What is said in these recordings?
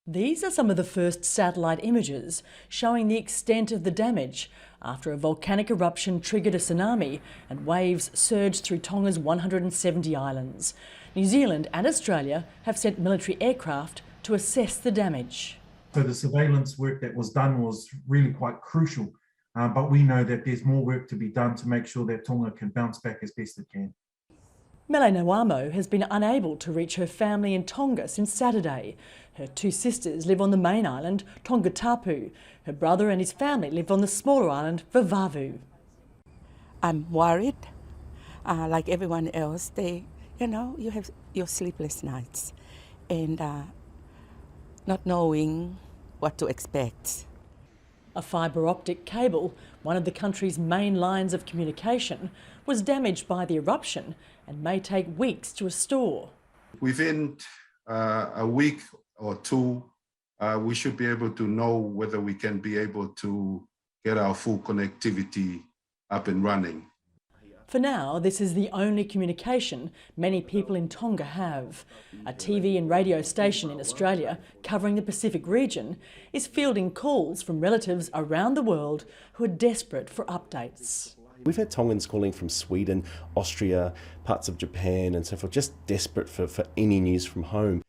These are some of the first satellite images showing the extent of the damage after a volcanic eruption triggered a tsunami and waves surged through Tonga's 170 islands. New Zealand and Australia have sent military aircraft to assess the damage. So the surveillance work that was done was really quite crucial, but we know that there's more work to be done to make sure that Tonga can bounce back as best it can. Mele Nawamo has been unable to reach her family in Tonga since Saturday. Her two sisters live on the main island, Tonga-Tapu. Her brother and his family live on the smaller island, Vavavu. I'm worried, like everyone else. You have your sleepless nights and not knowing what to expect. A fibre optic cable, one of the country's main lines of communication, was damaged by the eruption and may take weeks to restore. Within a week or two, we should be able to know whether we can be able to get our full connectivity up and running. For now, this is the only communication many people in Tonga have. A TV and radio station in Australia covering the Pacific region is fielding calls from relatives around the world who are desperate for updates. We've had Tongans calling from Sweden, Austria, parts of Japan and so forth, just desperate for any news from home.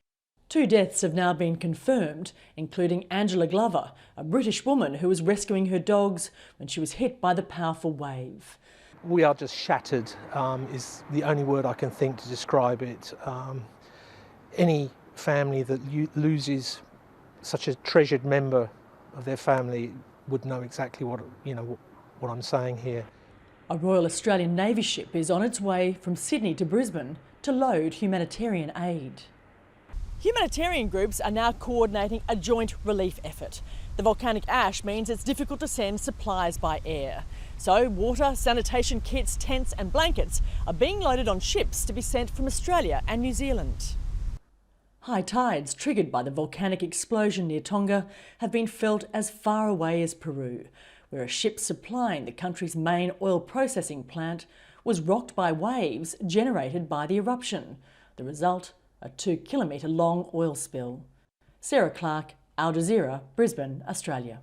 2 deaths have now been confirmed, including Angela Glover, a British woman who was rescuing her dogs when she was hit by the powerful wave. We are just shattered, is the only word I can think to describe it. Any family that loses such a treasured member of their family would know exactly what I'm saying here. A Royal Australian Navy ship is on its way from Sydney to Brisbane to load humanitarian aid. Humanitarian groups are now coordinating a joint relief effort. The volcanic ash means it's difficult to send supplies by air. So water, sanitation kits, tents and blankets are being loaded on ships to be sent from Australia and New Zealand. High tides triggered by the volcanic explosion near Tonga have been felt as far away as Peru, where a ship supplying the country's main oil processing plant was rocked by waves generated by the eruption. The result, a 2-kilometre long oil spill. Sarah Clarke, Jazeera, Brisbane, Australia.